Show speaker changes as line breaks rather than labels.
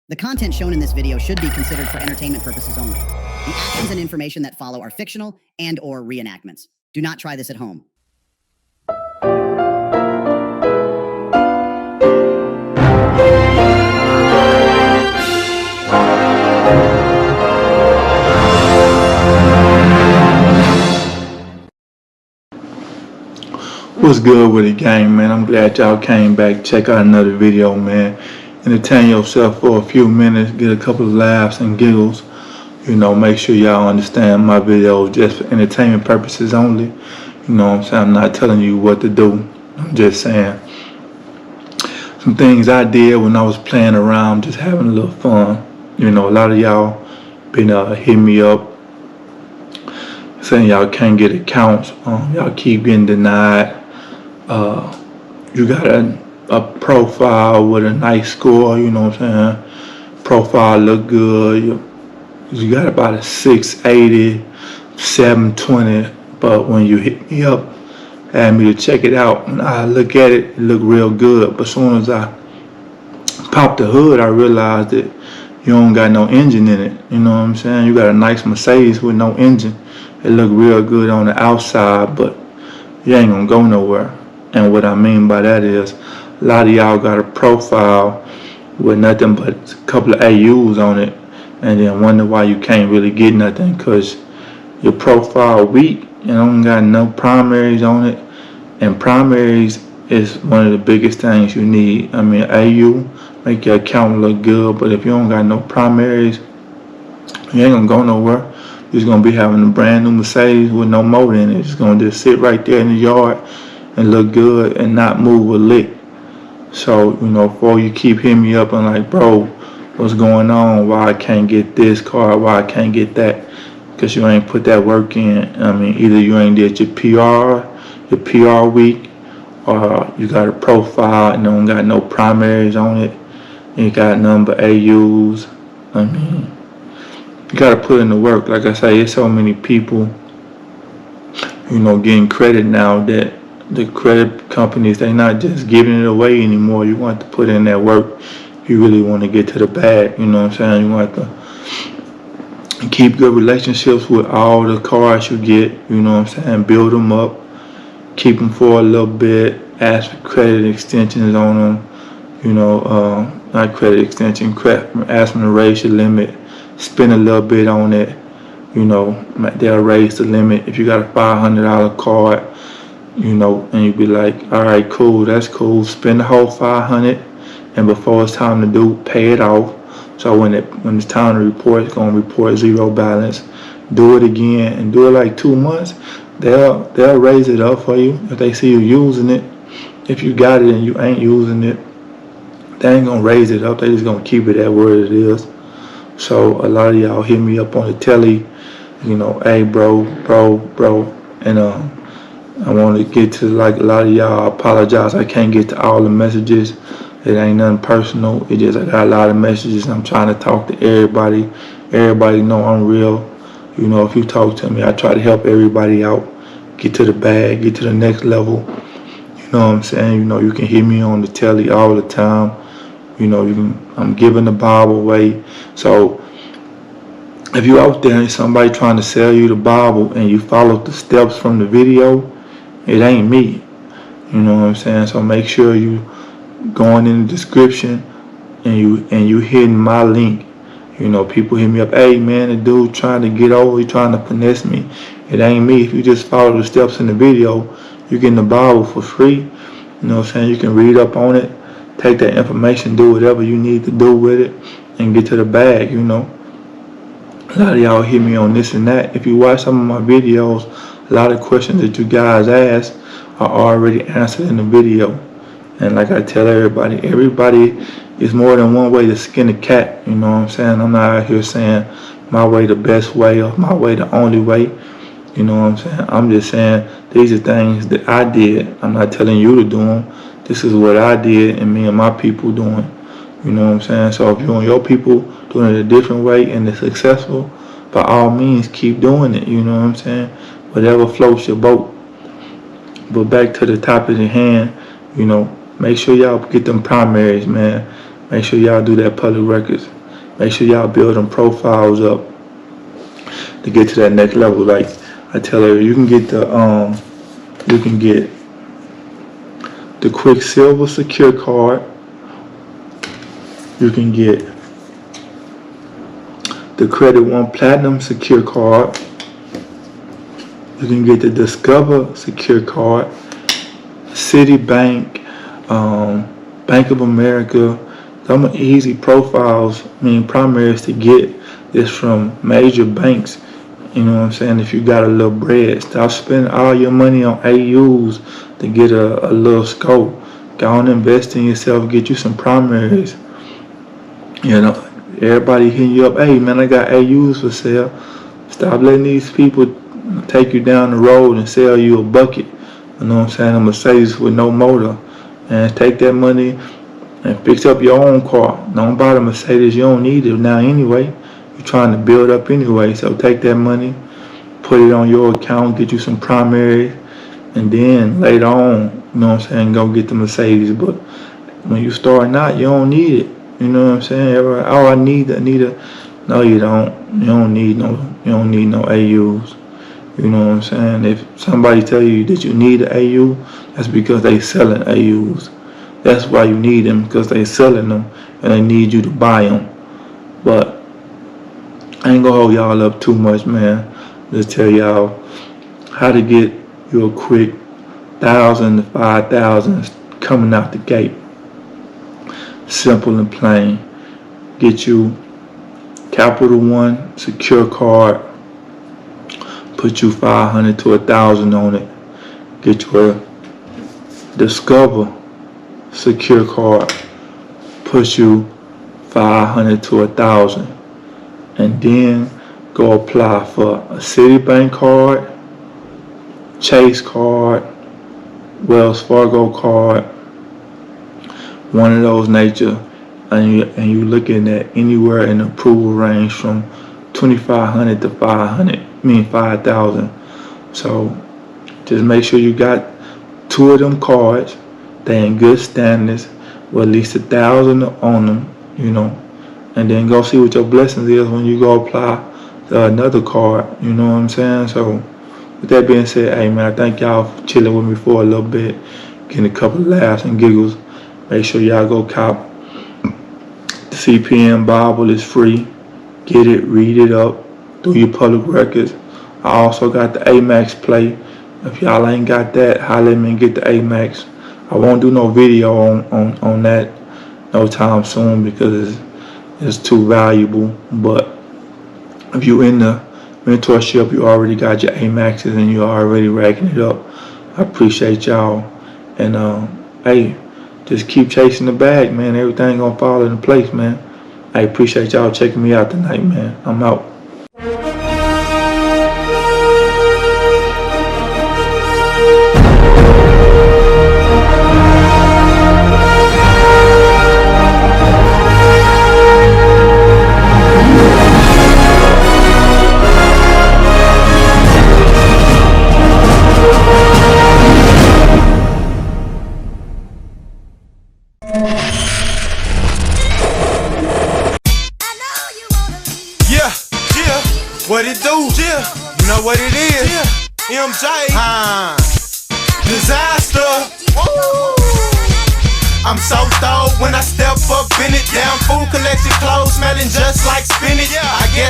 The content shown in this video should be considered for entertainment purposes only. The actions and information that follow are fictional and/or reenactments. Do not try this at home.
What's good with the gang, man? I'm glad y'all came back. Check out another video, man. Entertain yourself for a few minutes, get a couple of laughs and giggles. You know, make sure y'all understand my videos just for entertainment purposes only. You know what I'm saying? I'm not telling you what to do. I'm just saying some things I did when I was playing around, just having a little fun. You know, a lot of y'all been hitting me up saying y'all can't get accounts. Y'all keep getting denied. You got a profile with a nice score, you know what I'm saying? Profile look good. You got about a 680, 720, but when you hit me up, had me to check it out, and I look at it, it look real good. But as soon as I popped the hood, I realized that you don't got no engine in it. You know what I'm saying? You got a nice Mercedes with no engine. It look real good on the outside, but you ain't gonna go nowhere. And what I mean by that is, a lot of y'all got a profile with nothing but a couple of AUs on it, and then wonder why you can't really get nothing, because your profile weak and don't got no primaries on it. And primaries is one of the biggest things you need. I mean, AU make your account look good, but if you don't got no primaries, you ain't gonna go nowhere. You're just gonna be having a brand new Mercedes with no motor in it. It's gonna just sit right there in the yard and look good and not move a lick. So, you know, before you keep hitting me up and like, bro, what's going on? Why I can't get this car? Why I can't get that? Because you ain't put that work in. I mean, either you ain't did your PR week, or you got a profile and don't got no primaries on it. You got nothing but AUs. I mean, you gotta put in the work. Like I say, it's so many people, you know, getting credit now that the credit companies, they not just giving it away anymore. You want to put in that work if you really want to get to the bag. You know what I'm saying? You want to keep good relationships with all the cars you get. You know what I'm saying? Build them up, keep them for a little bit, ask for credit extensions on them. You know, not credit extension, ask them to raise your limit, spend a little bit on it. You know, they'll raise the limit. If you got a $500 card, you know, and you be like, all right, cool, that's cool. Spend the whole $500, and before it's time to do, pay it off. So when it's time to report, it's gonna report zero balance. Do it again and do it like 2 months. They'll raise it up for you if they see you using it. If you got it and you ain't using it, they ain't gonna raise it up. They just gonna keep it at where it is. So a lot of y'all hit me up on the telly, you know, hey bro, and I want to get to, like, a lot of y'all. I apologize, I can't get to all the messages. It ain't nothing personal. It just, I got a lot of messages. I'm trying to talk to everybody. Everybody know I'm real. You know, if you talk to me, I try to help everybody out, get to the bag, get to the next level. You know what I'm saying? You know, you can hear me on the telly all the time. You know, I'm giving the Bible away. So if you out there and somebody trying to sell you the Bible and you follow the steps from the video, it ain't me. You know what I'm saying? So make sure you going in the description and you hitting my link. You know, people hit me up, hey man, the dude trying to get over, he trying to finesse me. It ain't me. If you just follow the steps in the video, you're getting the Bible for free. You know what I'm saying? You can read up on it, take that information, do whatever you need to do with it, and get to the bag, you know. A lot of y'all hit me on this and that. If you watch some of my videos, a lot of questions that you guys ask are already answered in the video. And like I tell everybody is more than one way to skin a cat. You know what I'm saying? I'm not out here saying my way the best way or my way the only way. You know what I'm saying? I'm just saying these are things that I did. I'm not telling you to do them. This is what I did and me and my people doing. You know what I'm saying? So if you and your people doing it a different way and it's successful, by all means keep doing it. You know what I'm saying? Whatever floats your boat. But back to the topic at hand, you know, make sure y'all get them primaries, man. Make sure y'all do that public records. Make sure y'all build them profiles up to get to that next level. Like I tell her, you can get the Quicksilver Secure card. You can get the Credit One Platinum Secure card. You can get the Discover Secure card, Citibank, Bank of America. Some easy profiles, primaries to get this from major banks. You know what I'm saying? If you got a little bread, stop spending all your money on AUs to get a little scope. Go on, invest in yourself, get you some primaries. You know, everybody hitting you up, hey man, I got AUs for sale. Stop letting these people take you down the road and sell you a bucket. You know what I'm saying? A Mercedes with no motor. And take that money and fix up your own car. Don't buy the Mercedes, you don't need it now anyway. You're trying to build up anyway. So take that money, put it on your account, get you some primaries, and then later on, you know what I'm saying, go get the Mercedes. But when you starting out, you don't need it. You know what I'm saying? Everybody, oh, I need a. No, you don't. You don't need no AUs. You know what I'm saying? If somebody tell you that you need an AU, that's because they selling AUs. That's why you need them, because they selling them and they need you to buy them. But I ain't gonna hold y'all up too much, man. Just tell y'all how to get you a quick 1,000 to 5,000 coming out the gate. Simple and plain. Get you Capital One Secure card. Put you 500 to 1,000 on it. Get you a Discover Secure card. Put you 500 to 1,000, and then go apply for a Citibank card, Chase card, Wells Fargo card, one of those nature, and you looking at anywhere in the approval range from 2,500 to 5,000. So just make sure you got 2 of them cards. They in good standings, with at least 1,000 on them, you know, and then go see what your blessings is when you go apply to another card. You know what I'm saying? So with that being said, hey man, I thank y'all for chilling with me for a little bit, getting a couple of laughs and giggles. Make sure y'all go cop the CPN Bible. Is free. Get it, read it up, do your public records. I also got the AMAX play. If y'all ain't got that, holler at me and get the AMAX. I won't do no video on that no time soon because it's too valuable. But if you in the mentorship, you already got your AMAXs and you're already racking it up. I appreciate y'all. And hey, just keep chasing the bag, man. Everything gonna fall into place, man. I appreciate y'all checking me out tonight, man. I'm out.
What it do? Yeah, you know what it is. Yeah, MJ. Disaster. Woo. I'm so thorough when I step up in it. Damn food collection clothes smelling just like spinach. Yeah.